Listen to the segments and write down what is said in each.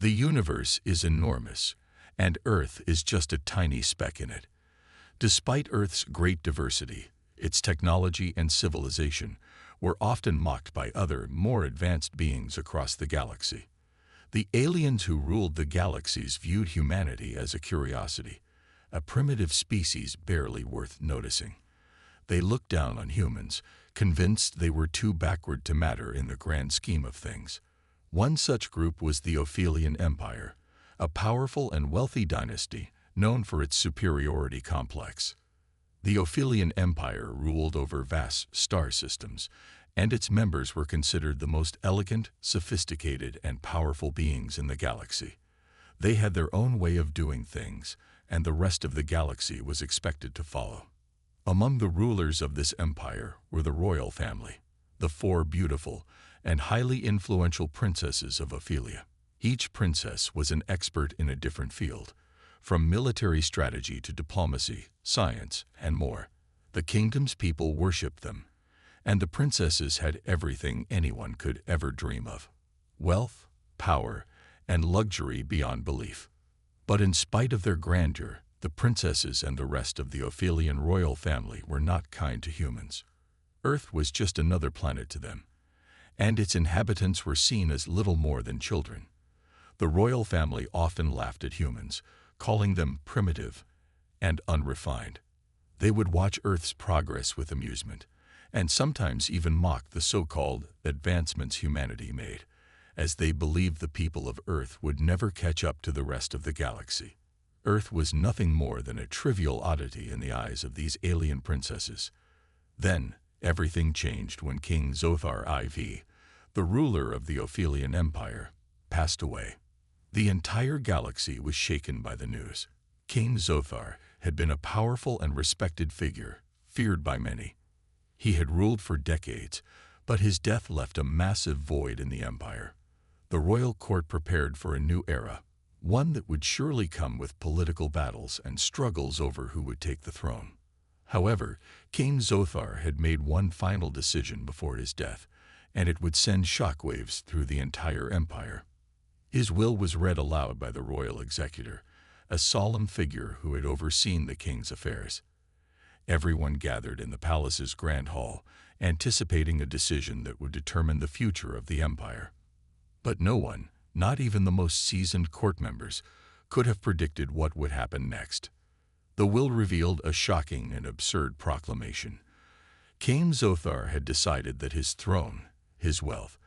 The universe is enormous, and Earth is just a tiny speck in it. Despite Earth's great diversity, its technology and civilization were often mocked by other, more advanced beings across the galaxy. The aliens who ruled the galaxies viewed humanity as a curiosity, a primitive species barely worth noticing. They looked down on humans, convinced they were too backward to matter in the grand scheme of things. One such group was the Ophelian Empire, a powerful and wealthy dynasty known for its superiority complex. The Ophelian Empire ruled over vast star systems, and its members were considered the most elegant, sophisticated, and powerful beings in the galaxy. They had their own way of doing things, and the rest of the galaxy was expected to follow. Among the rulers of this empire were the royal family, the four beautiful and highly influential princesses of Ophelia. Each princess was an expert in a different field, from military strategy to diplomacy, science, and more. The kingdom's people worshipped them, and the princesses had everything anyone could ever dream of: wealth, power, and luxury beyond belief. But in spite of their grandeur, the princesses and the rest of the Ophelian royal family were not kind to humans. Earth was just another planet to them, and its inhabitants were seen as little more than children. The royal family often laughed at humans, calling them primitive and unrefined. They would watch Earth's progress with amusement, and sometimes even mock the so-called advancements humanity made, as they believed the people of Earth would never catch up to the rest of the galaxy. Earth was nothing more than a trivial oddity in the eyes of these alien princesses. Then, everything changed when King Zothar IV, the ruler of the Ophelian Empire, passed away. The entire galaxy was shaken by the news. King Zothar had been a powerful and respected figure, feared by many. He had ruled for decades, but his death left a massive void in the empire. The royal court prepared for a new era, one that would surely come with political battles and struggles over who would take the throne. However, King Zothar had made one final decision before his death, and it would send shockwaves through the entire empire. His will was read aloud by the royal executor, a solemn figure who had overseen the king's affairs. Everyone gathered in the palace's grand hall, anticipating a decision that would determine the future of the empire. But no one, not even the most seasoned court members, could have predicted what would happen next. The will revealed a shocking and absurd proclamation. King Zothar had decided that his throne, his wealth,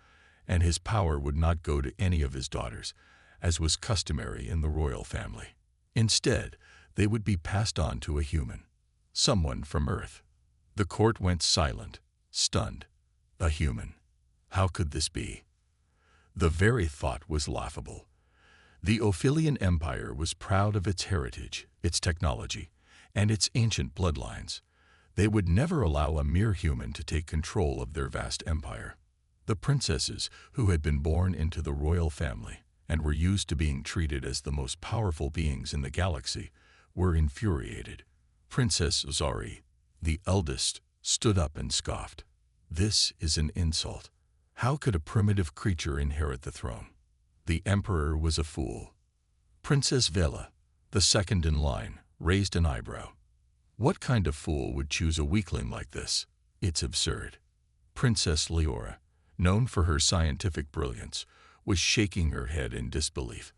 and his power would not go to any of his daughters, as was customary in the royal family. Instead, they would be passed on to a human, someone from Earth. The court went silent, stunned. A human. How could this be? The very thought was laughable. The Ophelian Empire was proud of its heritage, its technology, and its ancient bloodlines. They would never allow a mere human to take control of their vast empire. The princesses, who had been born into the royal family and were used to being treated as the most powerful beings in the galaxy, were infuriated. Princess Zari, the eldest, stood up and scoffed. "This is an insult. How could a primitive creature inherit the throne?" The emperor was a fool. Princess Vela, the second in line, raised an eyebrow. "What kind of fool would choose a weakling like this? It's absurd." Princess Leora, known for her scientific brilliance, was shaking her head in disbelief.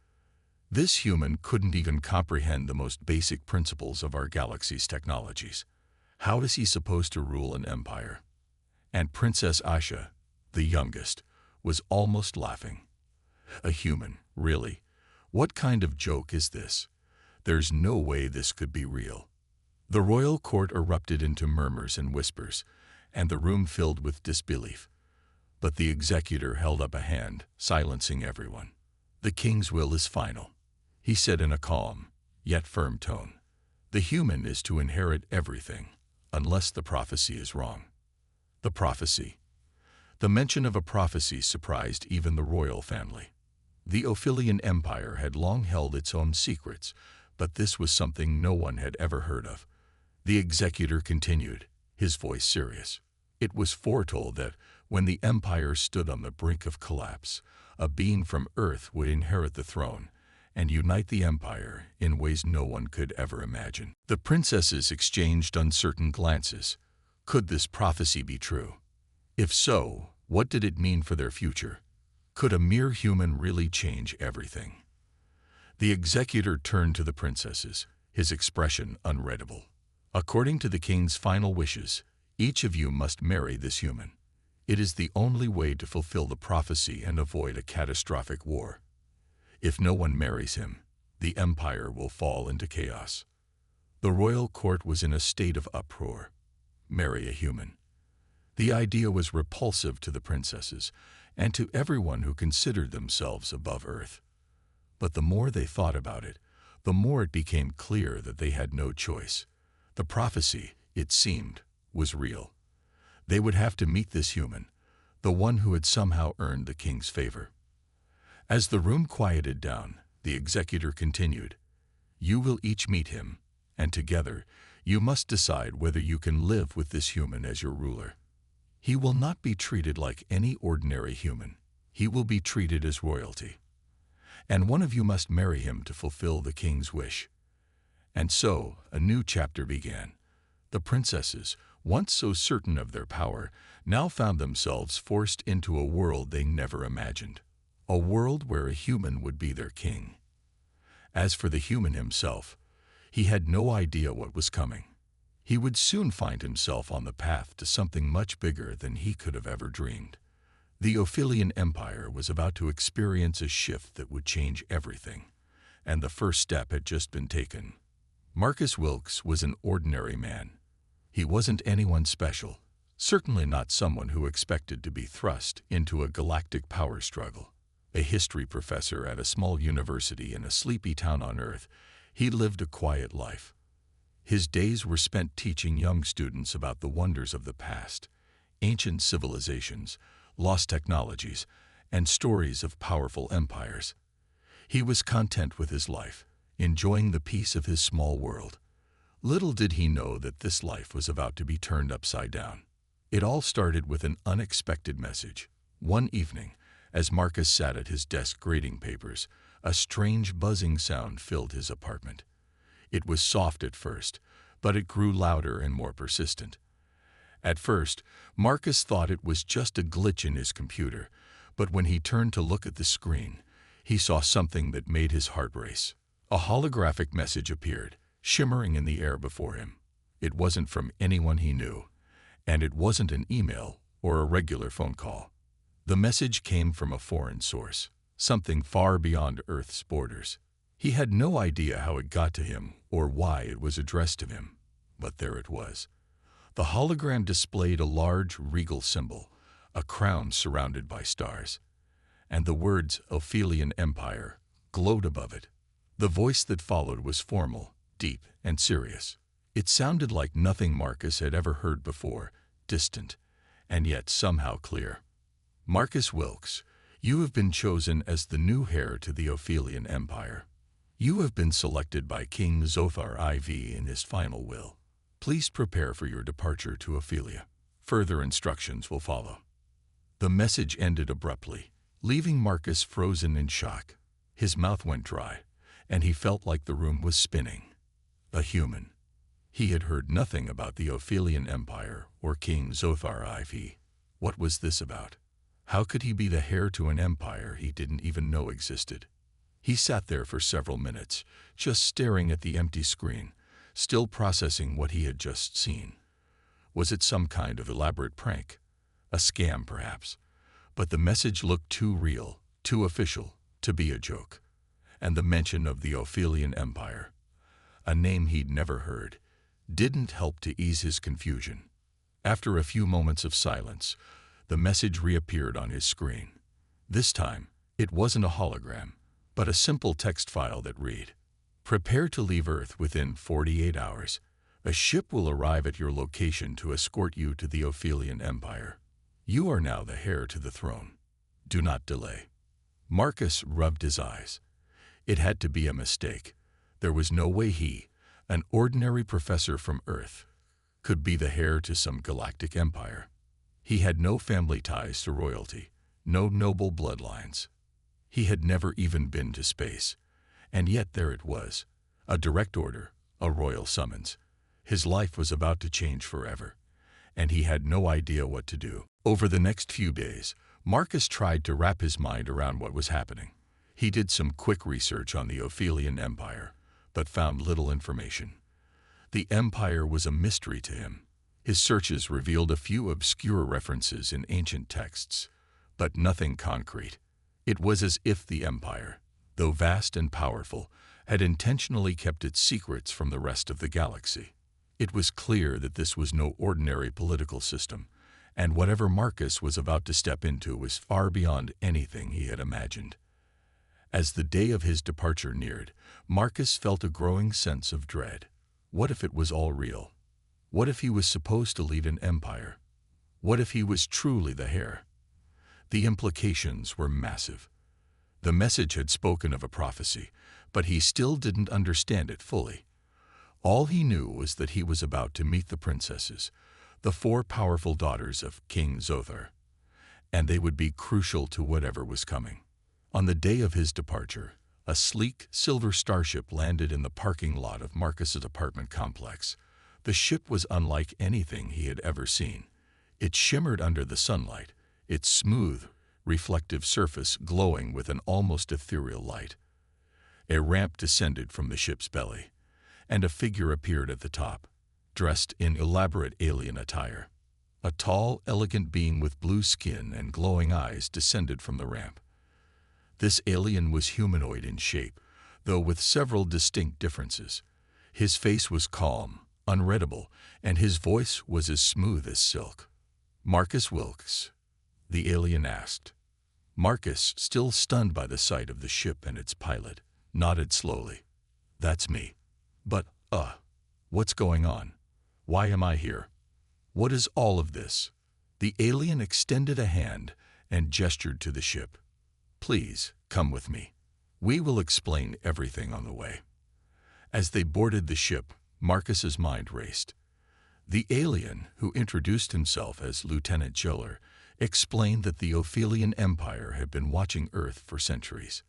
This human couldn't even comprehend the most basic principles of our galaxy's technologies. How is he supposed to rule an empire? And Princess Asha, the youngest, was almost laughing. "A human, really? What kind of joke is this? There's no way this could be real." The royal court erupted into murmurs and whispers, and the room filled with disbelief. But the executor held up a hand, silencing everyone. "The king's will is final," he said in a calm, yet firm tone. "The human is to inherit everything, unless the prophecy is wrong." The prophecy. The mention of a prophecy surprised even the royal family. The Ophelian Empire had long held its own secrets, but this was something no one had ever heard of. The executor continued, his voice serious. "It was foretold that, When the empire stood on the brink of collapse, a being from Earth would inherit the throne and unite the empire in ways no one could ever imagine. The princesses exchanged uncertain glances. Could this prophecy be true? If so, what did it mean for their future? Could a mere human really change everything? The executor turned to the princesses, his expression unreadable. According to the king's final wishes, each of you must marry this human. It is the only way to fulfill the prophecy and avoid a catastrophic war. If no one marries him, the empire will fall into chaos. The royal court was in a state of uproar. Marry a human. The idea was repulsive to the princesses and to everyone who considered themselves above Earth. But the more they thought about it, the more it became clear that they had no choice. The prophecy, it seemed, was real. They would have to meet this human, the one who had somehow earned the king's favor. As the room quieted down, the executor continued, "You will each meet him, and together you must decide whether you can live with this human as your ruler. He will not be treated like any ordinary human. He will be treated as royalty. And one of you must marry him to fulfill the king's wish." And so a new chapter began. The princesses, once so certain of their power, now found themselves forced into a world they never imagined. A world where a human would be their king. As for the human himself, he had no idea what was coming. He would soon find himself on the path to something much bigger than he could have ever dreamed. The Ophelian Empire was about to experience a shift that would change everything, and the first step had just been taken. Marcus Wilkes was an ordinary man. He wasn't anyone special, certainly not someone who expected to be thrust into a galactic power struggle. A history professor at a small university in a sleepy town on Earth, he lived a quiet life. His days were spent teaching young students about the wonders of the past, ancient civilizations, lost technologies, and stories of powerful empires. He was content with his life, enjoying the peace of his small world. Little did he know that this life was about to be turned upside down. It all started with an unexpected message. One evening, as Marcus sat at his desk grading papers, a strange buzzing sound filled his apartment. It was soft at first, but it grew louder and more persistent. At first, Marcus thought it was just a glitch in his computer, but when he turned to look at the screen, he saw something that made his heart race. A holographic message appeared, shimmering in the air before him. It wasn't from anyone he knew, and it wasn't an email or a regular phone call. The message came from a foreign source, something far beyond Earth's borders. He had no idea how it got to him or why it was addressed to him, but there it was. The hologram displayed a large, regal symbol, a crown surrounded by stars, and the words Ophelian Empire glowed above it. The voice that followed was formal, deep, and serious. It sounded like nothing Marcus had ever heard before, distant, and yet somehow clear. "Marcus Wilkes, you have been chosen as the new heir to the Ophelian Empire. You have been selected by King Zothar IV in his final will. Please prepare for your departure to Ophelia. Further instructions will follow." The message ended abruptly, leaving Marcus frozen in shock. His mouth went dry, and he felt like the room was spinning. A human. He had heard nothing about the Ophelian Empire or King Zothar IV. What was this about? How could he be the heir to an empire he didn't even know existed? He sat there for several minutes, just staring at the empty screen, still processing what he had just seen. Was it some kind of elaborate prank? A scam, perhaps? But the message looked too real, too official, to be a joke. And the mention of the Ophelian Empire, a name he'd never heard, didn't help to ease his confusion. After a few moments of silence, the message reappeared on his screen. This time, it wasn't a hologram, but a simple text file that read, "Prepare to leave Earth within 48 hours. A ship will arrive at your location to escort you to the Ophelian Empire. You are now the heir to the throne. Do not delay." Marcus rubbed his eyes. It had to be a mistake. There was no way he, an ordinary professor from Earth, could be the heir to some galactic empire. He had no family ties to royalty, no noble bloodlines. He had never even been to space. And yet there it was, a direct order, a royal summons. His life was about to change forever, and he had no idea what to do. Over the next few days, Marcus tried to wrap his mind around what was happening. He did some quick research on the Ophelian Empire, but found little information. The empire was a mystery to him. His searches revealed a few obscure references in ancient texts, but nothing concrete. It was as if the empire, though vast and powerful, had intentionally kept its secrets from the rest of the galaxy. It was clear that this was no ordinary political system, and whatever Marcus was about to step into was far beyond anything he had imagined. As the day of his departure neared, Marcus felt a growing sense of dread. What if it was all real? What if he was supposed to lead an empire? What if he was truly the heir? The implications were massive. The message had spoken of a prophecy, but he still didn't understand it fully. All he knew was that he was about to meet the princesses, the 4 powerful daughters of King Zothar, and they would be crucial to whatever was coming. On the day of his departure, a sleek silver starship landed in the parking lot of Marcus's apartment complex. The ship was unlike anything he had ever seen. It shimmered under the sunlight, its smooth, reflective surface glowing with an almost ethereal light. A ramp descended from the ship's belly, and a figure appeared at the top, dressed in elaborate alien attire. A tall, elegant being with blue skin and glowing eyes descended from the ramp. This alien was humanoid in shape, though with several distinct differences. His face was calm, unreadable, and his voice was as smooth as silk. "Marcus Wilkes?" the alien asked. Marcus, still stunned by the sight of the ship and its pilot, nodded slowly. "That's me. But, what's going on? Why am I here? What is all of this?" The alien extended a hand and gestured to the ship. "Please, come with me. We will explain everything on the way." As they boarded the ship, Marcus's mind raced. The alien, who introduced himself as Lieutenant Joller, explained that the Ophelian Empire had been watching Earth for centuries.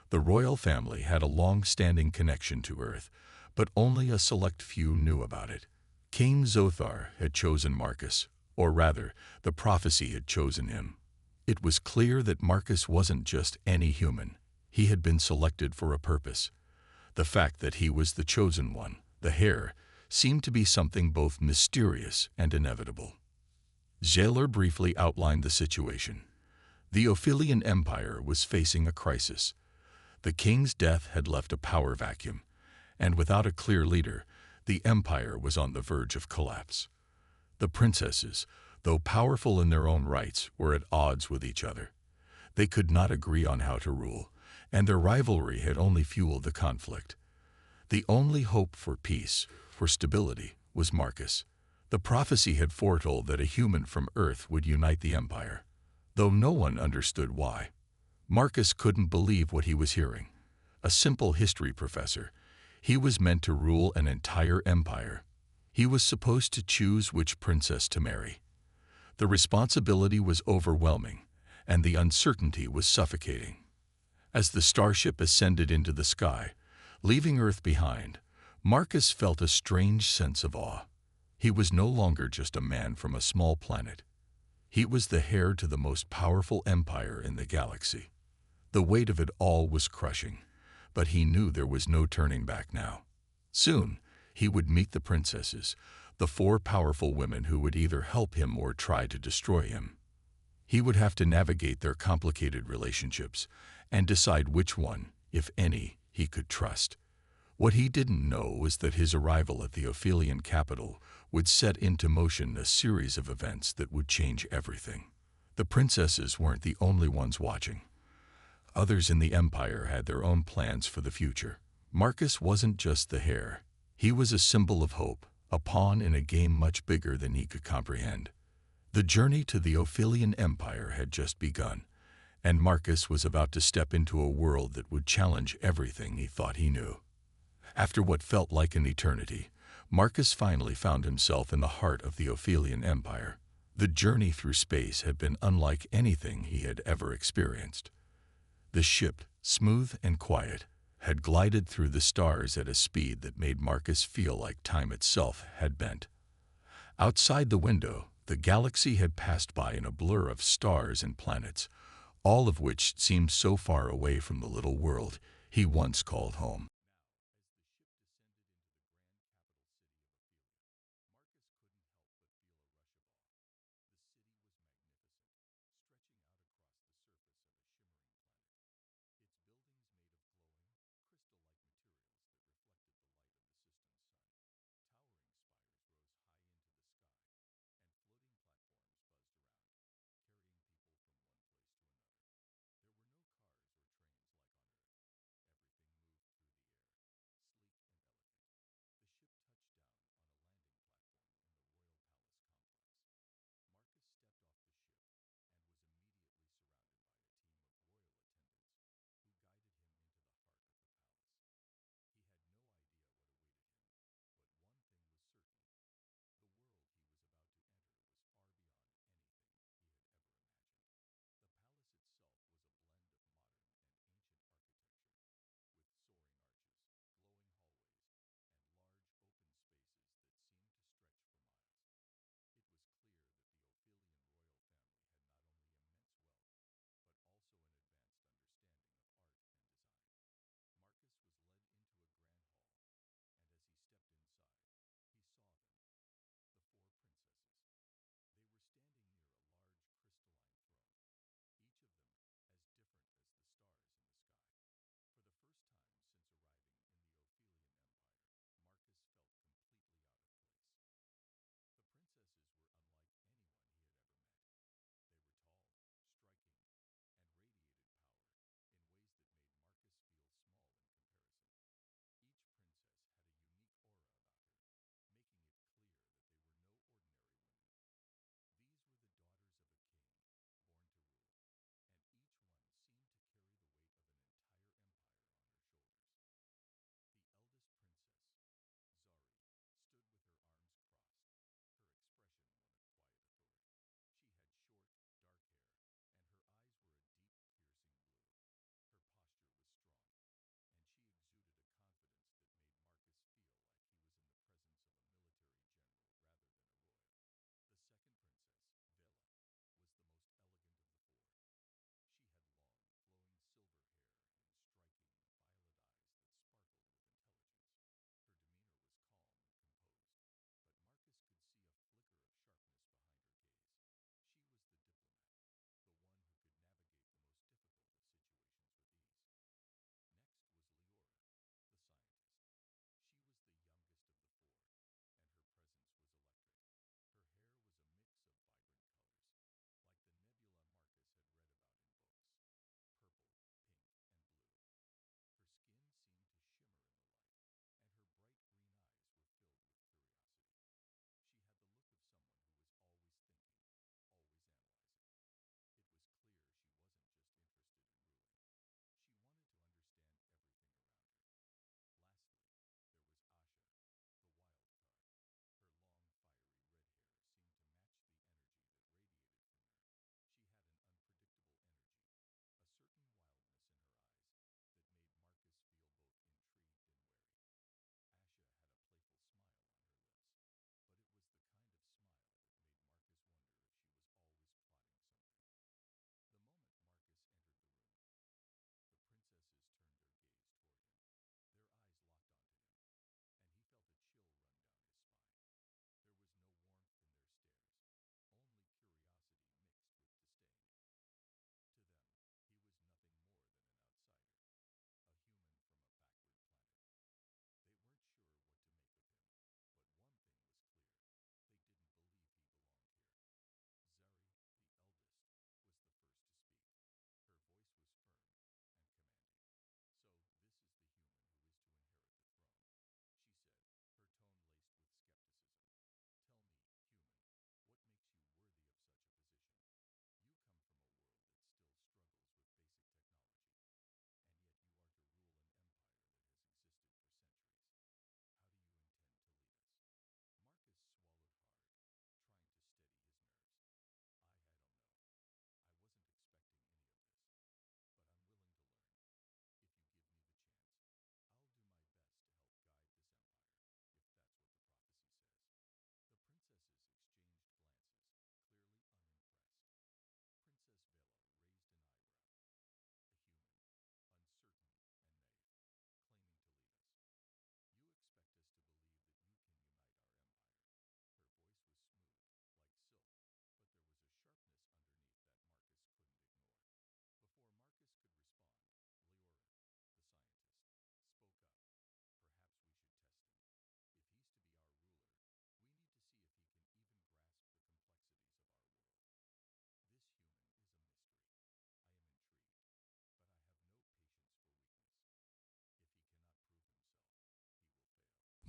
The royal family had a long-standing connection to Earth, but only a select few knew about it. King Zothar had chosen Marcus, or rather, the prophecy had chosen him. It was clear that Marcus wasn't just any human. He had been selected for a purpose. The fact that he was the chosen one, the heir, seemed to be something both mysterious and inevitable. Joller briefly outlined the situation. The Ophelian Empire was facing a crisis. The king's death had left a power vacuum, and without a clear leader, the empire was on the verge of collapse. The princesses, though powerful in their own rights, were at odds with each other. They could not agree on how to rule, and their rivalry had only fueled the conflict. The only hope for peace, for stability, was Marcus. The prophecy had foretold that a human from Earth would unite the empire, though no one understood why. Marcus couldn't believe what he was hearing. A simple history professor, he was meant to rule an entire empire. He was supposed to choose which princess to marry. The responsibility was overwhelming, and the uncertainty was suffocating. As the starship ascended into the sky, leaving Earth behind, Marcus felt a strange sense of awe. He was no longer just a man from a small planet. He was the heir to the most powerful empire in the galaxy. The weight of it all was crushing, but he knew there was no turning back now. Soon, he would meet the princesses, the 4 powerful women who would either help him or try to destroy him. He would have to navigate their complicated relationships and decide which one, if any, he could trust. What he didn't know was that his arrival at the Ophelian capital would set into motion a series of events that would change everything. The princesses weren't the only ones watching. Others in the empire had their own plans for the future. Marcus wasn't just the heir. He was a symbol of hope, a pawn in a game much bigger than he could comprehend. The journey to the Ophelian Empire had just begun, and Marcus was about to step into a world that would challenge everything he thought he knew. After what felt like an eternity, Marcus finally found himself in the heart of the Ophelian Empire. The journey through space had been unlike anything he had ever experienced. The ship, smooth and quiet, had glided through the stars at a speed that made Marcus feel like time itself had bent. Outside the window, the galaxy had passed by in a blur of stars and planets, all of which seemed so far away from the little world he once called home.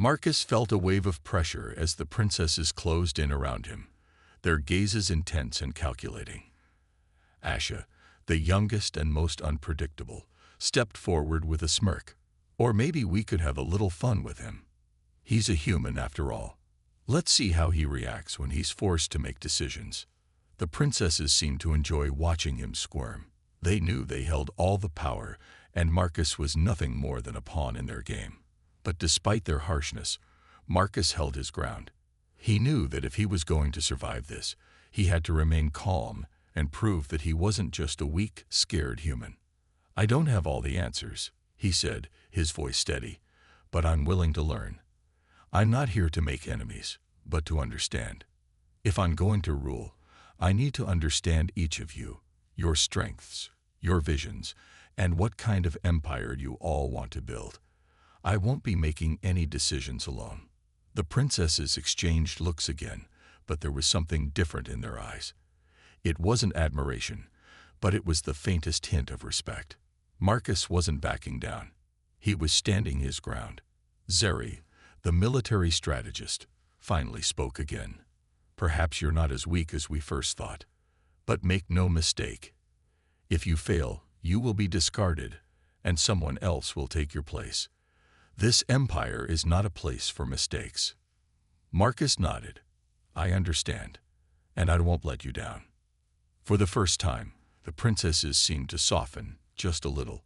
Marcus felt a wave of pressure as the princesses closed in around him, their gazes intense and calculating. Asha, the youngest and most unpredictable, stepped forward with a smirk. Or maybe we could have a little fun with him. He's a human after all. Let's see how he reacts when he's forced to make decisions. The princesses seemed to enjoy watching him squirm. They knew they held all the power, and Marcus was nothing more than a pawn in their game. But despite their harshness, Marcus held his ground. He knew that if he was going to survive this, he had to remain calm and prove that he wasn't just a weak, scared human. "I don't have all the answers," he said, his voice steady, "but I'm willing to learn. I'm not here to make enemies, but to understand. If I'm going to rule, I need to understand each of you, your strengths, your visions, and what kind of empire you all want to build. I won't be making any decisions alone." The princesses exchanged looks again, but there was something different in their eyes. It wasn't admiration, but it was the faintest hint of respect. Marcus wasn't backing down. He was standing his ground. Zeri, the military strategist, finally spoke again. "Perhaps you're not as weak as we first thought, but make no mistake. If you fail, you will be discarded, and someone else will take your place. This empire is not a place for mistakes." Marcus nodded. "I understand, and I won't let you down." For the first time, the princesses seemed to soften just a little.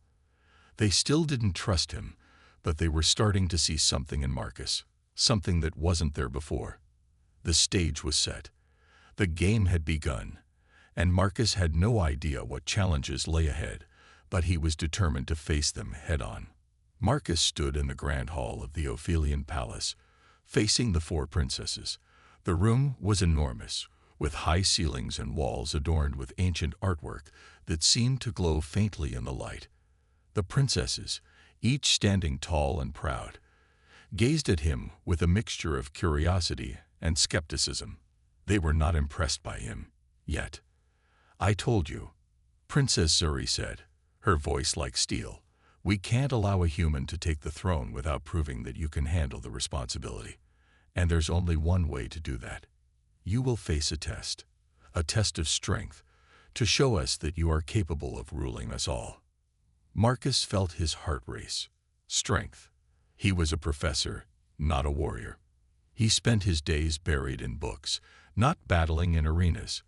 They still didn't trust him, but they were starting to see something in Marcus, something that wasn't there before. The stage was set. The game had begun, and Marcus had no idea what challenges lay ahead, but he was determined to face them head-on. Marcus stood in the grand hall of the Ophelian palace, facing the four princesses. The room was enormous, with high ceilings and walls adorned with ancient artwork that seemed to glow faintly in the light. The princesses, each standing tall and proud, gazed at him with a mixture of curiosity and skepticism. They were not impressed by him, yet. "I told you," Princess Zuri said, her voice like steel. "We can't allow a human to take the throne without proving that you can handle the responsibility. And there's only one way to do that. You will face a test of strength, to show us that you are capable of ruling us all." Marcus felt his heart race. Strength. He was a professor, not a warrior. He spent his days buried in books, not battling in arenas.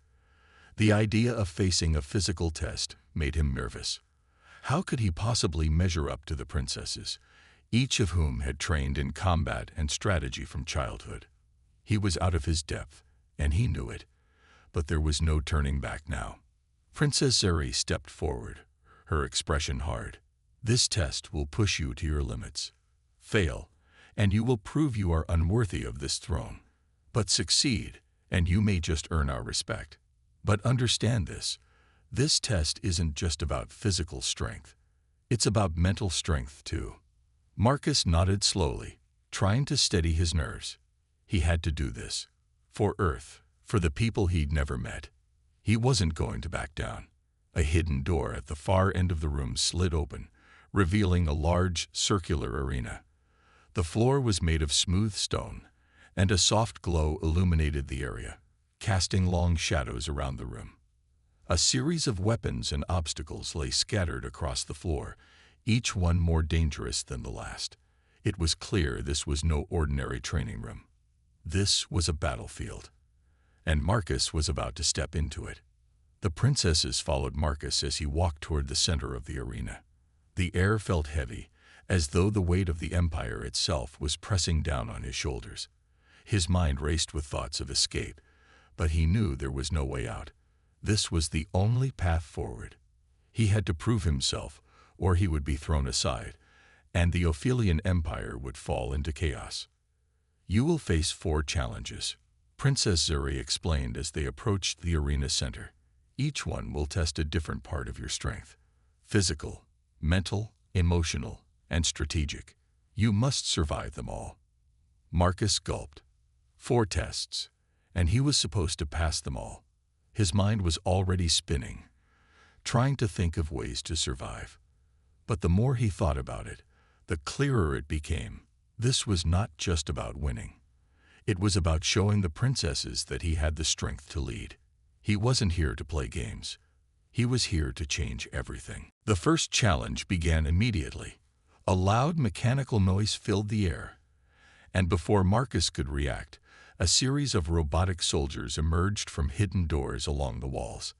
The idea of facing a physical test made him nervous. How could he possibly measure up to the princesses, each of whom had trained in combat and strategy from childhood? He was out of his depth, and he knew it, but there was no turning back now. Princess Zeri stepped forward, her expression hard. "This test will push you to your limits. Fail, and you will prove you are unworthy of this throne. But succeed, and you may just earn our respect. But understand this. This test isn't just about physical strength. It's about mental strength, too." Marcus nodded slowly, trying to steady his nerves. He had to do this. For Earth, for the people he'd never met. He wasn't going to back down. A hidden door at the far end of the room slid open, revealing a large, circular arena. The floor was made of smooth stone, and a soft glow illuminated the area, casting long shadows around the room. A series of weapons and obstacles lay scattered across the floor, each one more dangerous than the last. It was clear this was no ordinary training room. This was a battlefield, and Marcus was about to step into it. The princesses followed Marcus as he walked toward the center of the arena. The air felt heavy, as though the weight of the empire itself was pressing down on his shoulders. His mind raced with thoughts of escape, but he knew there was no way out. This was the only path forward. He had to prove himself, or he would be thrown aside, and the Ophelian Empire would fall into chaos. "You will face 4 challenges," Princess Zuri explained as they approached the arena center. "Each one will test a different part of your strength. Physical, mental, emotional, and strategic. You must survive them all." Marcus gulped. 4 tests, and he was supposed to pass them all. His mind was already spinning, trying to think of ways to survive. But the more he thought about it, the clearer it became. This was not just about winning. It was about showing the princesses that he had the strength to lead. He wasn't here to play games. He was here to change everything. The first challenge began immediately. A loud mechanical noise filled the air, and before Marcus could react, a series of robotic soldiers emerged from hidden doors along the walls.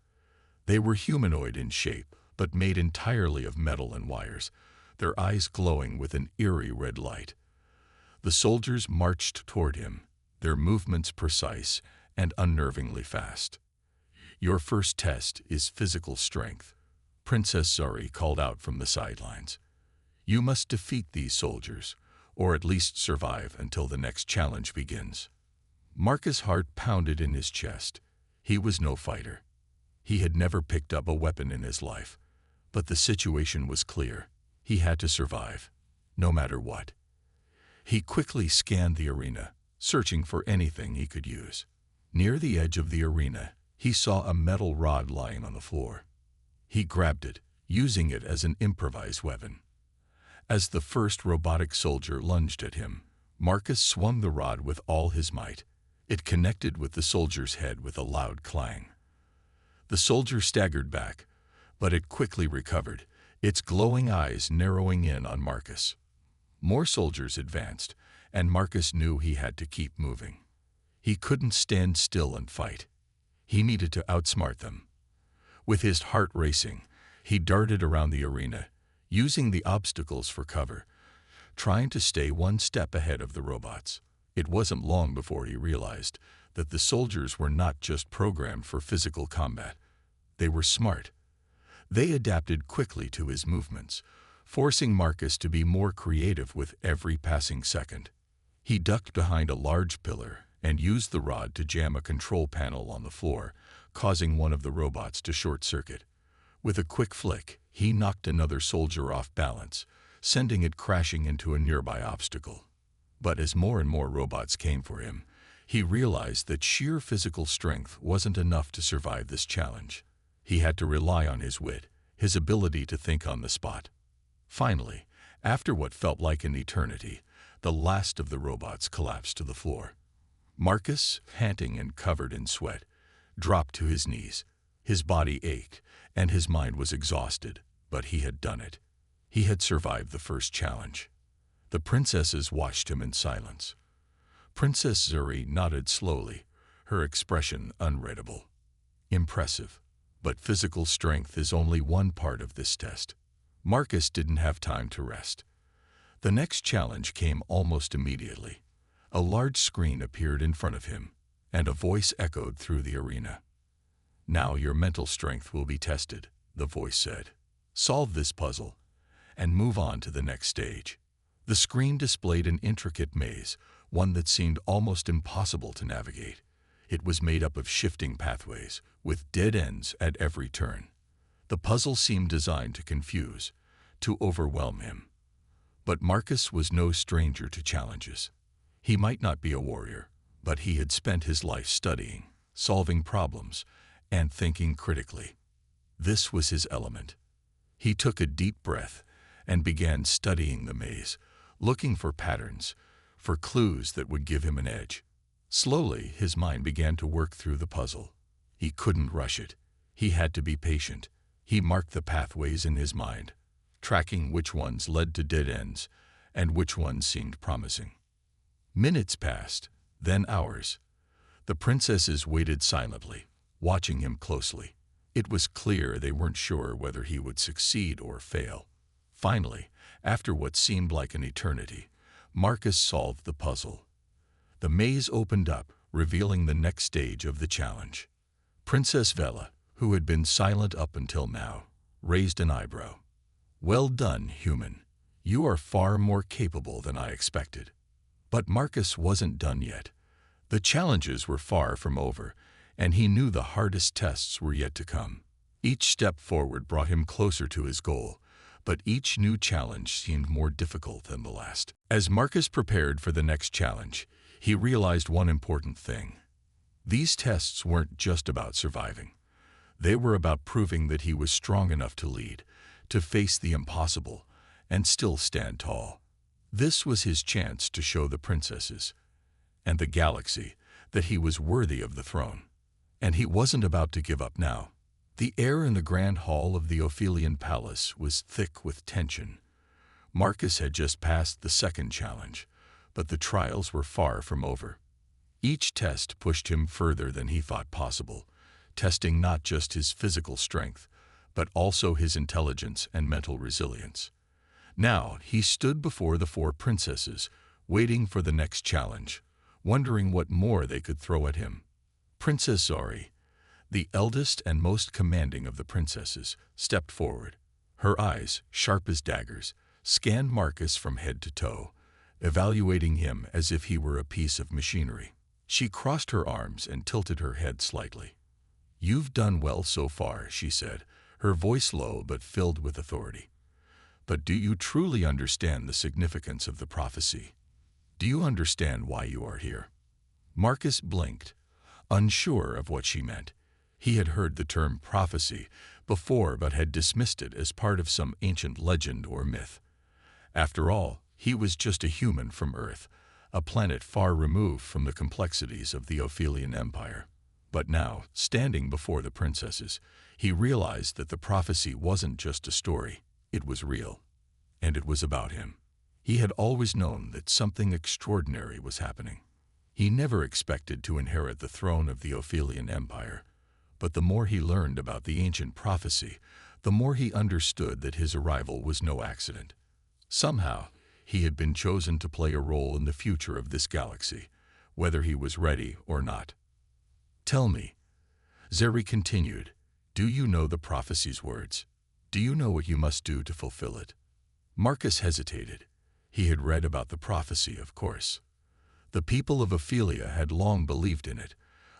They were humanoid in shape, but made entirely of metal and wires, their eyes glowing with an eerie red light. The soldiers marched toward him, their movements precise and unnervingly fast. "Your first test is physical strength," Princess Zuri called out from the sidelines. "You must defeat these soldiers, or at least survive until the next challenge begins." Marcus' heart pounded in his chest. He was no fighter. He had never picked up a weapon in his life, but the situation was clear. He had to survive, no matter what. He quickly scanned the arena, searching for anything he could use. Near the edge of the arena, he saw a metal rod lying on the floor. He grabbed it, using it as an improvised weapon. As the first robotic soldier lunged at him, Marcus swung the rod with all his might. It connected with the soldier's head with a loud clang. The soldier staggered back, but it quickly recovered, its glowing eyes narrowing in on Marcus. More soldiers advanced, and Marcus knew he had to keep moving. He couldn't stand still and fight. He needed to outsmart them. With his heart racing, he darted around the arena, using the obstacles for cover, trying to stay one step ahead of the robots. It wasn't long before he realized that the soldiers were not just programmed for physical combat. They were smart. They adapted quickly to his movements, forcing Marcus to be more creative with every passing second. He ducked behind a large pillar and used the rod to jam a control panel on the floor, causing one of the robots to short-circuit. With a quick flick, he knocked another soldier off balance, sending it crashing into a nearby obstacle. But as more and more robots came for him, he realized that sheer physical strength wasn't enough to survive this challenge. He had to rely on his wit, his ability to think on the spot. Finally, after what felt like an eternity, the last of the robots collapsed to the floor. Marcus, panting and covered in sweat, dropped to his knees. His body ached, and his mind was exhausted, but he had done it. He had survived the first challenge. The princesses watched him in silence. Princess Zuri nodded slowly, her expression unreadable. Impressive, but physical strength is only one part of this test. Marcus didn't have time to rest. The next challenge came almost immediately. A large screen appeared in front of him, and a voice echoed through the arena. "Now your mental strength will be tested," the voice said. "Solve this puzzle, and move on to the next stage." The screen displayed an intricate maze, one that seemed almost impossible to navigate. It was made up of shifting pathways, with dead ends at every turn. The puzzle seemed designed to confuse, to overwhelm him. But Marcus was no stranger to challenges. He might not be a warrior, but he had spent his life studying, solving problems, and thinking critically. This was his element. He took a deep breath and began studying the maze, looking for patterns, for clues that would give him an edge. Slowly, his mind began to work through the puzzle. He couldn't rush it. He had to be patient. He marked the pathways in his mind, tracking which ones led to dead ends and which ones seemed promising. Minutes passed, then hours. The princesses waited silently, watching him closely. It was clear they weren't sure whether he would succeed or fail. Finally, after what seemed like an eternity, Marcus solved the puzzle. The maze opened up, revealing the next stage of the challenge. Princess Vela, who had been silent up until now, raised an eyebrow. "Well done, human. You are far more capable than I expected." But Marcus wasn't done yet. The challenges were far from over, and he knew the hardest tests were yet to come. Each step forward brought him closer to his goal, but each new challenge seemed more difficult than the last. As Marcus prepared for the next challenge, he realized one important thing. These tests weren't just about surviving. They were about proving that he was strong enough to lead, to face the impossible, and still stand tall. This was his chance to show the princesses and the galaxy that he was worthy of the throne. And he wasn't about to give up now. The air in the grand hall of the Ophelian palace was thick with tension. Marcus had just passed the second challenge, but the trials were far from over. Each test pushed him further than he thought possible, testing not just his physical strength, but also his intelligence and mental resilience. Now he stood before the four princesses, waiting for the next challenge, wondering what more they could throw at him. Princess Zori, the eldest and most commanding of the princesses, stepped forward. Her eyes, sharp as daggers, scanned Marcus from head to toe, evaluating him as if he were a piece of machinery. She crossed her arms and tilted her head slightly. "You've done well so far," she said, her voice low but filled with authority. "But do you truly understand the significance of the prophecy? Do you understand why you are here?" Marcus blinked, unsure of what she meant. He had heard the term prophecy before but had dismissed it as part of some ancient legend or myth. After all, he was just a human from Earth, a planet far removed from the complexities of the Ophelian Empire. But now, standing before the princesses, he realized that the prophecy wasn't just a story, it was real. And it was about him. He had always known that something extraordinary was happening. He never expected to inherit the throne of the Ophelian Empire, but the more he learned about the ancient prophecy, the more he understood that his arrival was no accident. Somehow, he had been chosen to play a role in the future of this galaxy, whether he was ready or not. "Tell me," Zeri continued, "do you know the prophecy's words? Do you know what you must do to fulfill it?" Marcus hesitated. He had read about the prophecy, of course. The people of Ophelia had long believed in it.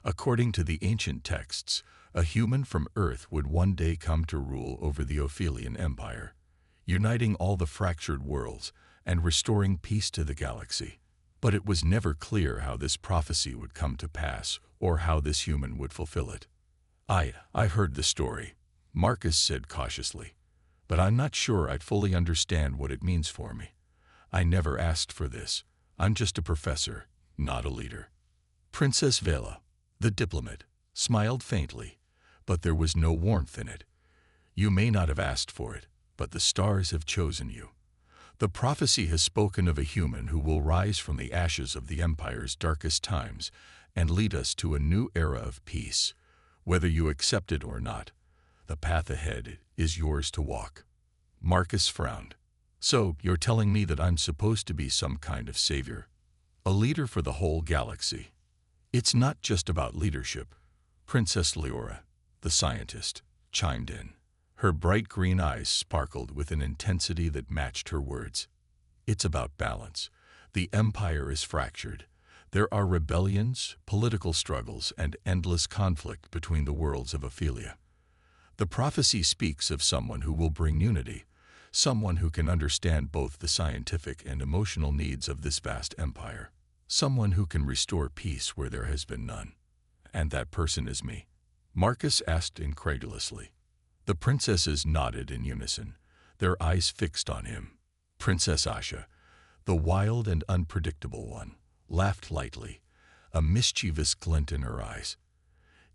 According to the ancient texts, a human from Earth would one day come to rule over the Ophelian Empire, uniting all the fractured worlds and restoring peace to the galaxy. But it was never clear how this prophecy would come to pass or how this human would fulfill it. I've heard the story," Marcus said cautiously, "but I'm not sure I'd fully understand what it means for me. I never asked for this. I'm just a professor, not a leader." Princess Vela, the diplomat, smiled faintly, but there was no warmth in it. "You may not have asked for it, but the stars have chosen you. The prophecy has spoken of a human who will rise from the ashes of the Empire's darkest times and lead us to a new era of peace. Whether you accept it or not, the path ahead is yours to walk." Marcus frowned. "So, you're telling me that I'm supposed to be some kind of savior? A leader for the whole galaxy?" "It's not just about leadership," Princess Leora, the scientist, chimed in. Her bright green eyes sparkled with an intensity that matched her words. "It's about balance. The Empire is fractured. There are rebellions, political struggles, and endless conflict between the worlds of Ophelia. The prophecy speaks of someone who will bring unity, someone who can understand both the scientific and emotional needs of this vast empire, someone who can restore peace where there has been none. And that person is me," Marcus asked incredulously. The princesses nodded in unison, their eyes fixed on him. Princess Asha, the wild and unpredictable one, laughed lightly, a mischievous glint in her eyes.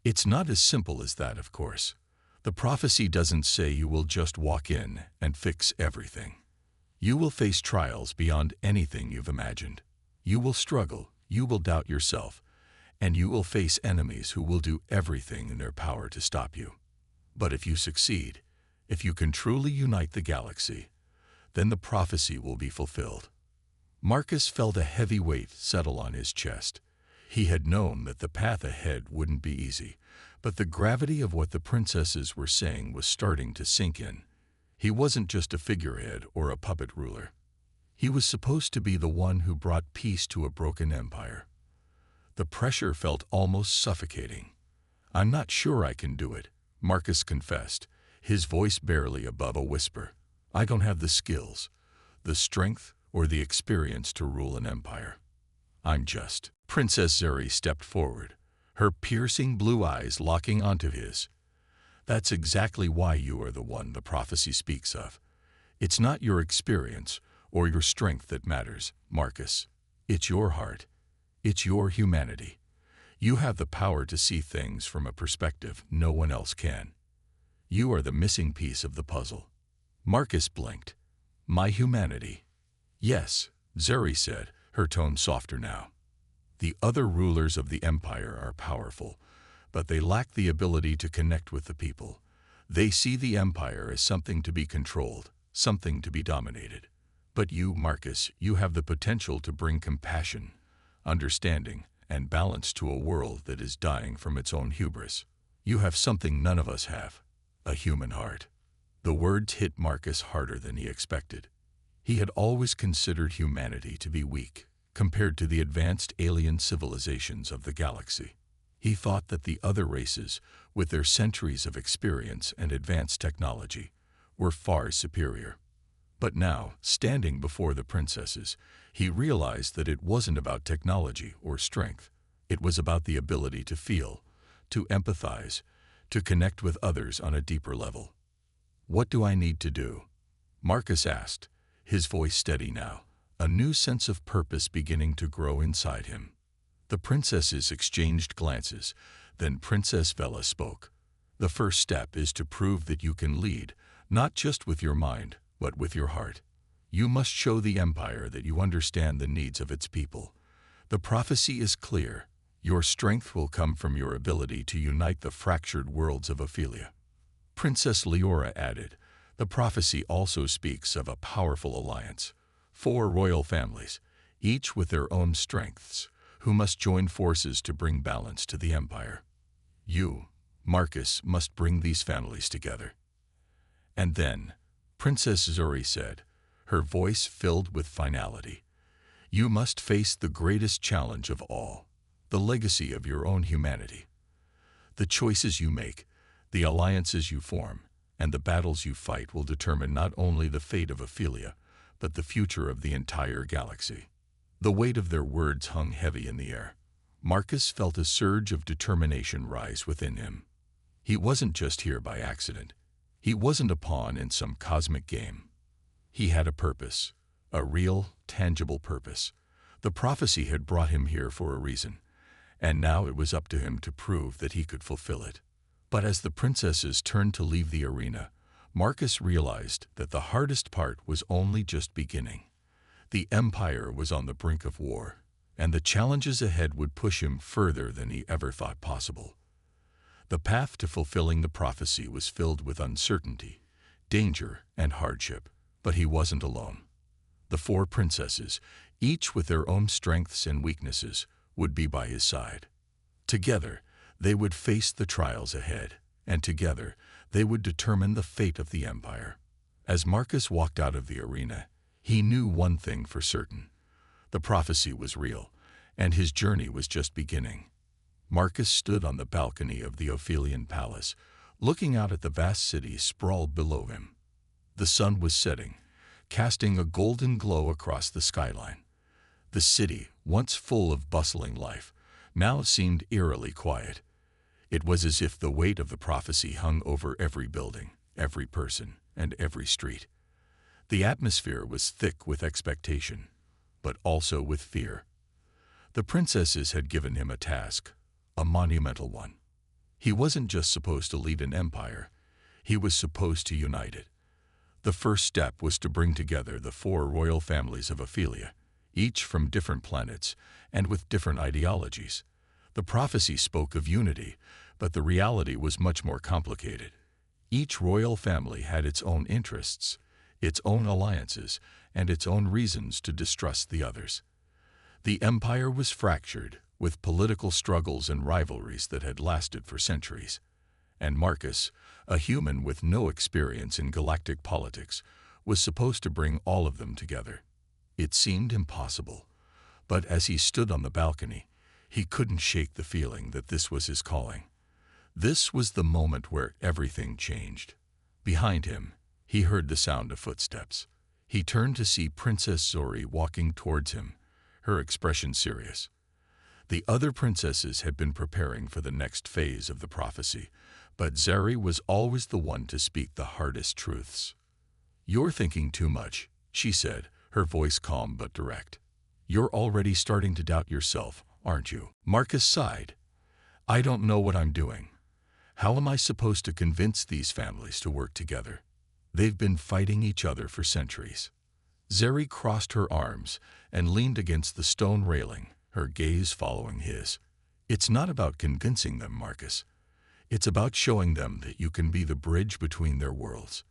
"It's not as simple as that, of course. The prophecy doesn't say you will just walk in and fix everything. You will face trials beyond anything you've imagined. You will struggle, you will doubt yourself, and you will face enemies who will do everything in their power to stop you. But if you succeed, if you can truly unite the galaxy, then the prophecy will be fulfilled." Marcus felt a heavy weight settle on his chest. He had known that the path ahead wouldn't be easy, but the gravity of what the princesses were saying was starting to sink in. He wasn't just a figurehead or a puppet ruler. He was supposed to be the one who brought peace to a broken empire. The pressure felt almost suffocating. "I'm not sure I can do it," Marcus confessed, his voice barely above a whisper. "I don't have the skills, the strength, or the experience to rule an empire. I'm just..." Princess Zeri stepped forward, her piercing blue eyes locking onto his. "That's exactly why you are the one the prophecy speaks of. It's not your experience or your strength that matters, Marcus. It's your heart. It's your humanity. You have the power to see things from a perspective no one else can. You are the missing piece of the puzzle. Marcus blinked. My humanity. Yes, Zuri said, her tone softer now. The other rulers of the empire are powerful, but they lack the ability to connect with the people. They see the empire as something to be controlled, something to be dominated. But you, Marcus, you have the potential to bring compassion, understanding, and balance to a world that is dying from its own hubris. You have something none of us have, a human heart. The words hit Marcus harder than he expected. He had always considered humanity to be weak, compared to the advanced alien civilizations of the galaxy. He thought that the other races, with their centuries of experience and advanced technology, were far superior. But now, standing before the princesses, he realized that it wasn't about technology or strength. It was about the ability to feel, to empathize, to connect with others on a deeper level. What do I need to do? Marcus asked, his voice steady now, a new sense of purpose beginning to grow inside him. The princesses exchanged glances, then Princess Vela spoke. The first step is to prove that you can lead, not just with your mind, but with your heart. You must show the empire that you understand the needs of its people. The prophecy is clear. Your strength will come from your ability to unite the fractured worlds of Ophelia. Princess Leora added, the prophecy also speaks of a powerful alliance. 4 royal families, each with their own strengths, who must join forces to bring balance to the empire. You, Marcus, must bring these families together. And then, Princess Zuri said, her voice filled with finality, you must face the greatest challenge of all, the legacy of your own humanity. The choices you make, the alliances you form, and the battles you fight will determine not only the fate of Ophelia, but the future of the entire galaxy. The weight of their words hung heavy in the air. Marcus felt a surge of determination rise within him. He wasn't just here by accident. He wasn't a pawn in some cosmic game. He had a purpose, a real, tangible purpose. The prophecy had brought him here for a reason, and now it was up to him to prove that he could fulfill it. But as the princesses turned to leave the arena, Marcus realized that the hardest part was only just beginning. The empire was on the brink of war, and the challenges ahead would push him further than he ever thought possible. The path to fulfilling the prophecy was filled with uncertainty, danger, and hardship, but he wasn't alone. The 4 princesses, each with their own strengths and weaknesses, would be by his side. Together, they would face the trials ahead, and together, they would determine the fate of the empire. As Marcus walked out of the arena, he knew one thing for certain. The prophecy was real, and his journey was just beginning. Marcus stood on the balcony of the Ophelian palace, looking out at the vast city sprawled below him. The sun was setting, casting a golden glow across the skyline. The city, once full of bustling life, now seemed eerily quiet. It was as if the weight of the prophecy hung over every building, every person, and every street. The atmosphere was thick with expectation, but also with fear. The princesses had given him a task, a monumental one. He wasn't just supposed to lead an empire, he was supposed to unite it. The first step was to bring together the 4 royal families of Ophelia, each from different planets and with different ideologies. The prophecy spoke of unity, but the reality was much more complicated. Each royal family had its own interests, its own alliances, and its own reasons to distrust the others. The empire was fractured, with political struggles and rivalries that had lasted for centuries. And Marcus, a human with no experience in galactic politics, was supposed to bring all of them together. It seemed impossible, but as he stood on the balcony, he couldn't shake the feeling that this was his calling. This was the moment where everything changed. Behind him, he heard the sound of footsteps. He turned to see Princess Zuri walking towards him, her expression serious. The other princesses had been preparing for the next phase of the prophecy, but Zuri was always the one to speak the hardest truths. "You're thinking too much," she said, her voice calm but direct. "You're already starting to doubt yourself, aren't you?" Marcus sighed. "I don't know what I'm doing. How am I supposed to convince these families to work together? They've been fighting each other for centuries." Zeri crossed her arms and leaned against the stone railing, her gaze following his. "It's not about convincing them, Marcus. It's about showing them that you can be the bridge between their worlds.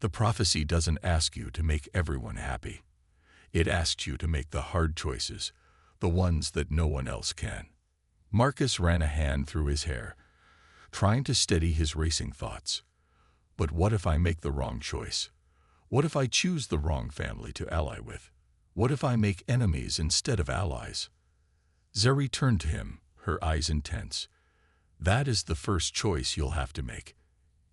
The prophecy doesn't ask you to make everyone happy. It asks you to make the hard choices, the ones that no one else can." Marcus ran a hand through his hair, trying to steady his racing thoughts. "But what if I make the wrong choice? What if I choose the wrong family to ally with? What if I make enemies instead of allies?" Zeri turned to him, her eyes intense. "That is the first choice you'll have to make.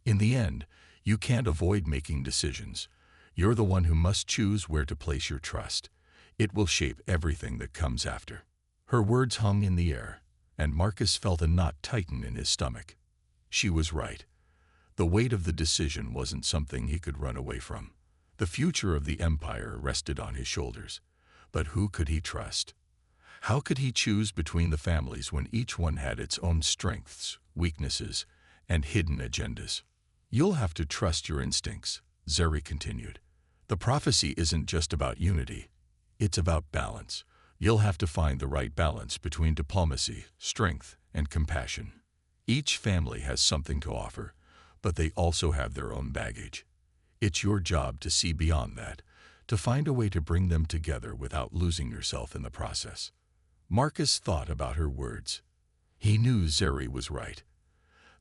In the end, you can't avoid making decisions. You're the one who must choose where to place your trust. It will shape everything that comes after." Her words hung in the air, and Marcus felt a knot tighten in his stomach. She was right. The weight of the decision wasn't something he could run away from. The future of the empire rested on his shoulders. But who could he trust? How could he choose between the families when each one had its own strengths, weaknesses, and hidden agendas? "You'll have to trust your instincts," Zeri continued. "The prophecy isn't just about unity. It's about balance. You'll have to find the right balance between diplomacy, strength, and compassion. Each family has something to offer, but they also have their own baggage. It's your job to see beyond that, to find a way to bring them together without losing yourself in the process." Marcus thought about her words. He knew Zeri was right.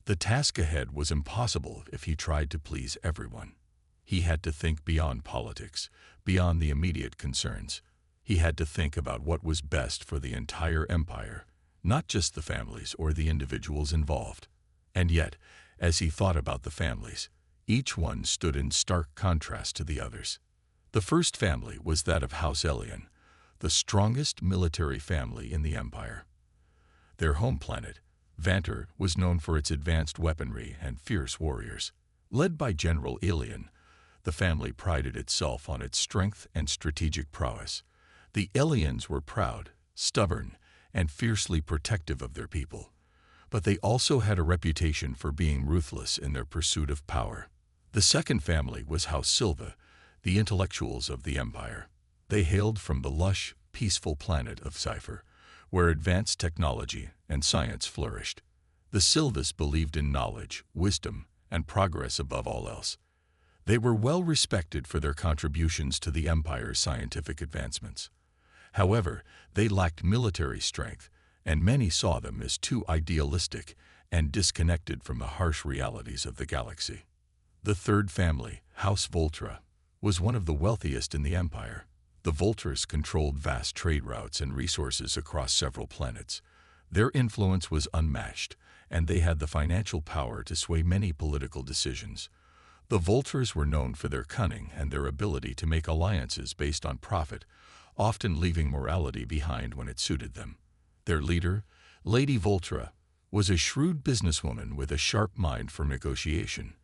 The task ahead was impossible if he tried to please everyone. He had to think beyond politics, beyond the immediate concerns. He had to think about what was best for the entire empire, not just the families or the individuals involved. And yet, as he thought about the families, each one stood in stark contrast to the others. The first family was that of House Elian, the strongest military family in the empire. Their home planet, Vanter, was known for its advanced weaponry and fierce warriors. Led by General Elian, the family prided itself on its strength and strategic prowess. The Elians were proud, stubborn, and fiercely protective of their people. But they also had a reputation for being ruthless in their pursuit of power. The second family was House Silva, the intellectuals of the empire. They hailed from the lush, peaceful planet of Cypher, where advanced technology and science flourished. The Silvas believed in knowledge, wisdom, and progress above all else. They were well respected for their contributions to the empire's scientific advancements. However, they lacked military strength, and many saw them as too idealistic and disconnected from the harsh realities of the galaxy. The third family, House Voltra, was one of the wealthiest in the empire. The Voltras controlled vast trade routes and resources across several planets. Their influence was unmatched, and they had the financial power to sway many political decisions. The Voltras were known for their cunning and their ability to make alliances based on profit, often leaving morality behind when it suited them. Their leader, Lady Voltra, was a shrewd businesswoman with a sharp mind for negotiation.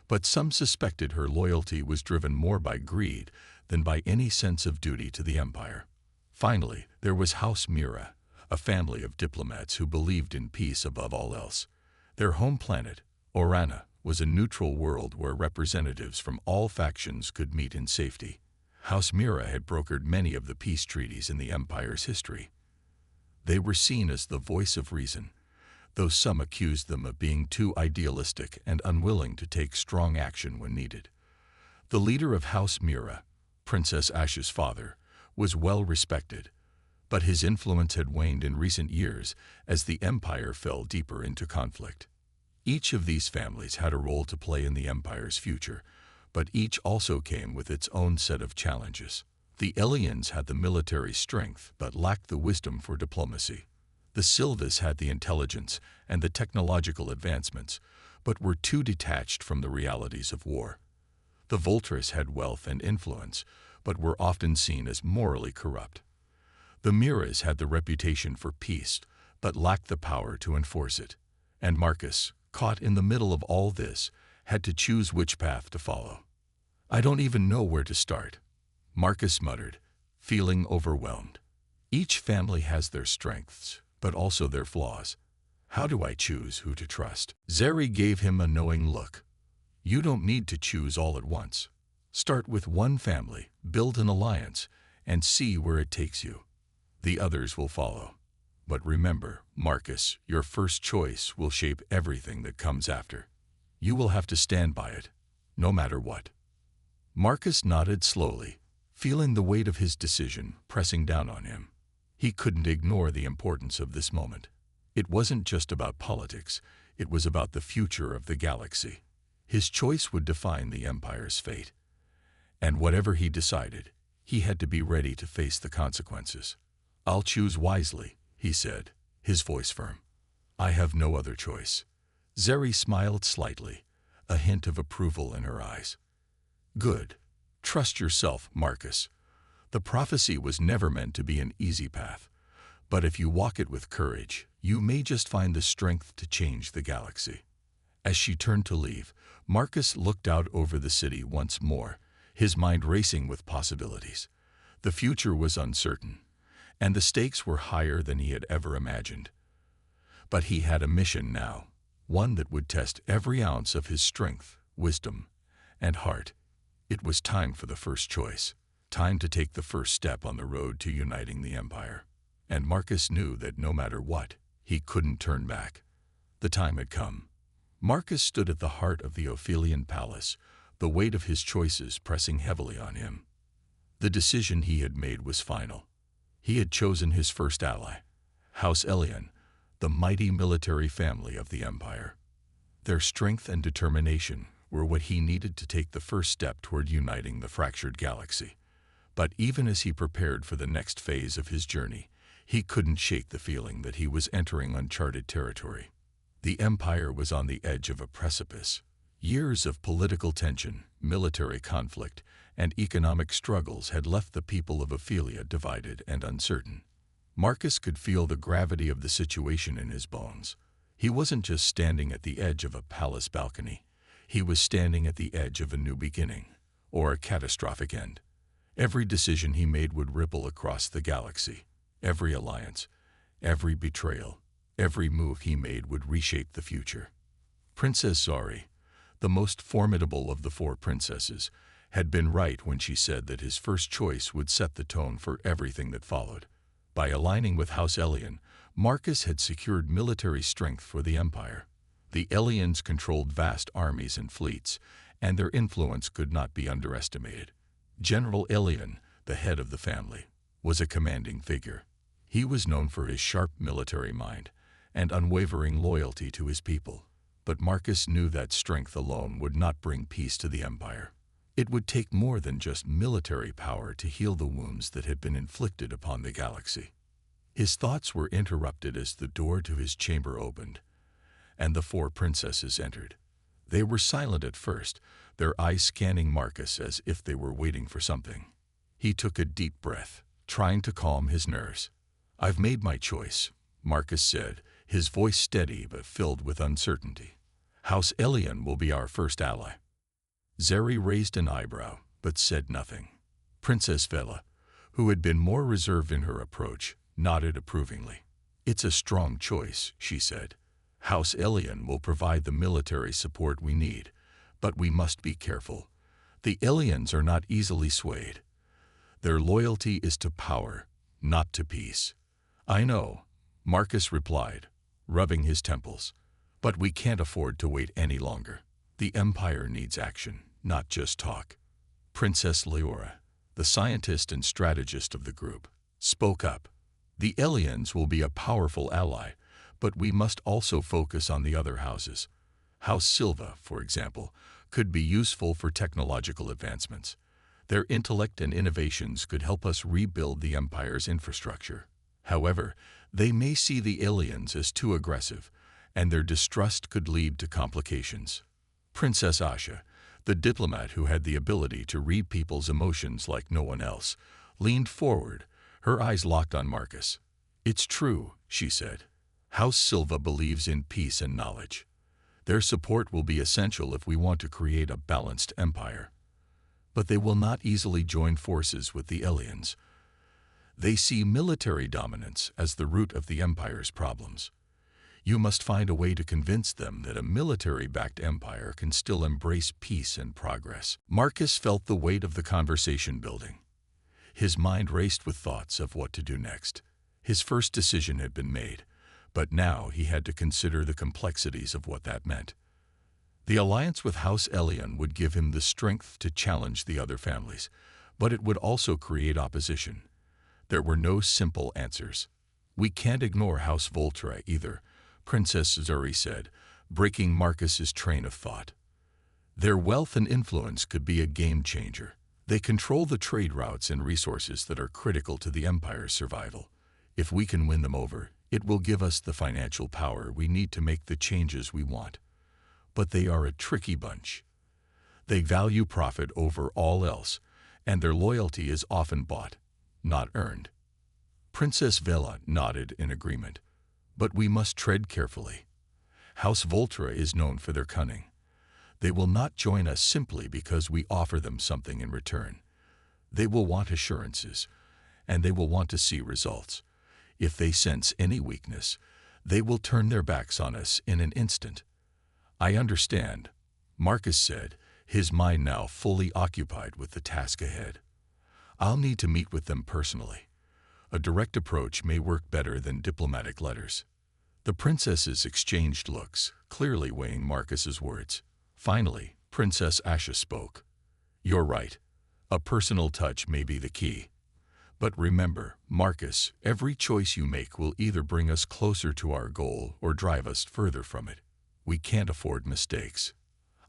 But some suspected her loyalty was driven more by greed than by any sense of duty to the empire. Finally, there was House Mira, a family of diplomats who believed in peace above all else. Their home planet, Orana, was a neutral world where representatives from all factions could meet in safety. House Mira had brokered many of the peace treaties in the empire's history. They were seen as the voice of reason, though some accused them of being too idealistic and unwilling to take strong action when needed. The leader of House Mira, Princess Ash's father, was well respected, but his influence had waned in recent years as the empire fell deeper into conflict. Each of these families had a role to play in the empire's future, but each also came with its own set of challenges. The Elians had the military strength but lacked the wisdom for diplomacy. The Silvas had the intelligence and the technological advancements, but were too detached from the realities of war. The Voltras had wealth and influence, but were often seen as morally corrupt. The Miras had the reputation for peace, but lacked the power to enforce it. And Marcus, caught in the middle of all this, had to choose which path to follow. "I don't even know where to start," Marcus muttered, feeling overwhelmed. Each family has their strengths, but also their flaws. How do I choose who to trust? Zeri gave him a knowing look. You don't need to choose all at once. Start with one family, build an alliance, and see where it takes you. The others will follow. But remember, Marcus, your first choice will shape everything that comes after. You will have to stand by it, no matter what. Marcus nodded slowly, feeling the weight of his decision pressing down on him. He couldn't ignore the importance of this moment. It wasn't just about politics, it was about the future of the galaxy. His choice would define the Empire's fate. And whatever he decided, he had to be ready to face the consequences. I'll choose wisely, he said, his voice firm. I have no other choice. Zeri smiled slightly, a hint of approval in her eyes. Good. Trust yourself, Marcus. The prophecy was never meant to be an easy path, but if you walk it with courage, you may just find the strength to change the galaxy. As she turned to leave, Marcus looked out over the city once more, his mind racing with possibilities. The future was uncertain, and the stakes were higher than he had ever imagined. But he had a mission now, one that would test every ounce of his strength, wisdom, and heart. It was time for the first choice, time to take the first step on the road to uniting the Empire. And Marcus knew that no matter what, he couldn't turn back. The time had come. Marcus stood at the heart of the Ophelian Palace, the weight of his choices pressing heavily on him. The decision he had made was final. He had chosen his first ally, House Elion, the mighty military family of the Empire. Their strength and determination were what he needed to take the first step toward uniting the fractured galaxy. But even as he prepared for the next phase of his journey, he couldn't shake the feeling that he was entering uncharted territory. The Empire was on the edge of a precipice. Years of political tension, military conflict, and economic struggles had left the people of Ophelia divided and uncertain. Marcus could feel the gravity of the situation in his bones. He wasn't just standing at the edge of a palace balcony. He was standing at the edge of a new beginning, or a catastrophic end. Every decision he made would ripple across the galaxy. Every alliance, every betrayal, every move he made would reshape the future. Princess Zari, the most formidable of the four princesses, had been right when she said that his first choice would set the tone for everything that followed. By aligning with House Elion, Marcus had secured military strength for the Empire. The Elions controlled vast armies and fleets, and their influence could not be underestimated. General Elion, the head of the family, was a commanding figure. He was known for his sharp military mind and unwavering loyalty to his people. But Marcus knew that strength alone would not bring peace to the Empire. It would take more than just military power to heal the wounds that had been inflicted upon the galaxy. His thoughts were interrupted as the door to his chamber opened, and the four princesses entered. They were silent at first, their eyes scanning Marcus as if they were waiting for something. He took a deep breath, trying to calm his nerves. "I've made my choice," Marcus said, his voice steady but filled with uncertainty. "House Elion will be our first ally." Zeri raised an eyebrow, but said nothing. Princess Vela, who had been more reserved in her approach, nodded approvingly. "It's a strong choice," she said. "House Elion will provide the military support we need, but we must be careful. The Elions are not easily swayed. Their loyalty is to power, not to peace." "I know," Marcus replied, rubbing his temples. "But we can't afford to wait any longer. The Empire needs action, not just talk." Princess Leora, the scientist and strategist of the group, spoke up. "The Elions will be a powerful ally, but we must also focus on the other houses. House Silva, for example, could be useful for technological advancements. Their intellect and innovations could help us rebuild the Empire's infrastructure. However, they may see the Elions as too aggressive, and their distrust could lead to complications." Princess Asha, the diplomat who had the ability to read people's emotions like no one else, leaned forward, her eyes locked on Marcus. "It's true," she said. "House Silva believes in peace and knowledge. Their support will be essential if we want to create a balanced empire." but they will not easily join forces with the aliens. They see military dominance as the root of the Empire's problems. You must find a way to convince them that a military-backed empire can still embrace peace and progress. Marcus felt the weight of the conversation building. His mind raced with thoughts of what to do next. His first decision had been made, but now he had to consider the complexities of what that meant. The alliance with House Elion would give him the strength to challenge the other families, but it would also create opposition. There were no simple answers. "We can't ignore House Voltra either," Princess Zuri said, breaking Marcus's train of thought. "Their wealth and influence could be a game-changer. They control the trade routes and resources that are critical to the Empire's survival. If we can win them over, it will give us the financial power we need to make the changes we want. But they are a tricky bunch. They value profit over all else, and their loyalty is often bought, not earned." Princess Vela nodded in agreement. "But we must tread carefully. House Voltra is known for their cunning. They will not join us simply because we offer them something in return. They will want assurances, and they will want to see results. If they sense any weakness, they will turn their backs on us in an instant." "I understand," Marcus said, his mind now fully occupied with the task ahead. "I'll need to meet with them personally. A direct approach may work better than diplomatic letters." The princesses exchanged looks, clearly weighing Marcus's words. Finally, Princess Asha spoke. "You're right. A personal touch may be the key. But remember, Marcus, every choice you make will either bring us closer to our goal or drive us further from it. We can't afford mistakes."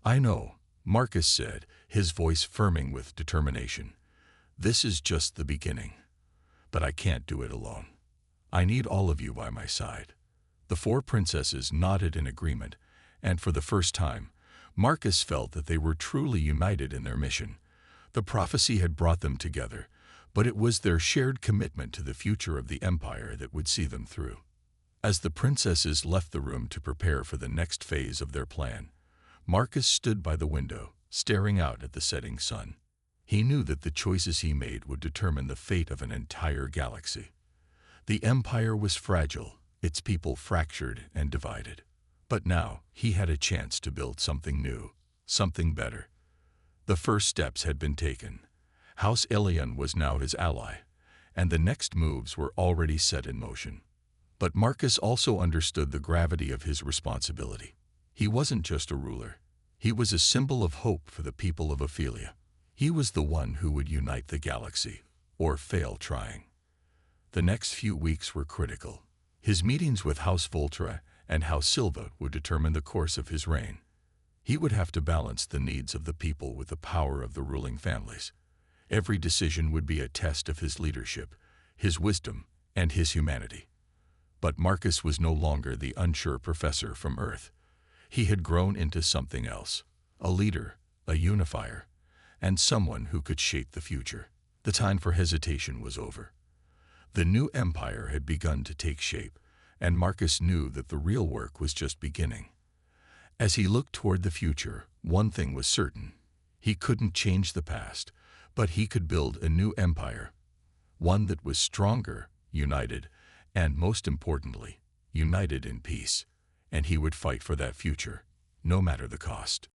"I know," Marcus said, his voice firming with determination. "This is just the beginning. But I can't do it alone. I need all of you by my side." The four princesses nodded in agreement, and for the first time, Marcus felt that they were truly united in their mission. The prophecy had brought them together, but it was their shared commitment to the future of the Empire that would see them through. As the princesses left the room to prepare for the next phase of their plan, Marcus stood by the window, staring out at the setting sun. He knew that the choices he made would determine the fate of an entire galaxy. The Empire was fragile, its people fractured and divided. But now he had a chance to build something new, something better. The first steps had been taken. House Elion was now his ally, and the next moves were already set in motion. But Marcus also understood the gravity of his responsibility. He wasn't just a ruler. He was a symbol of hope for the people of Ophelia. He was the one who would unite the galaxy, or fail trying. The next few weeks were critical. His meetings with House Voltra and House Silva would determine the course of his reign. He would have to balance the needs of the people with the power of the ruling families. Every decision would be a test of his leadership, his wisdom, and his humanity. But Marcus was no longer the unsure professor from Earth. He had grown into something else, a leader, a unifier, and someone who could shape the future. The time for hesitation was over. The new empire had begun to take shape, and Marcus knew that the real work was just beginning. As he looked toward the future, one thing was certain. He couldn't change the past, but he could build a new empire, one that was stronger, united, and most importantly, united in peace. And he would fight for that future, no matter the cost.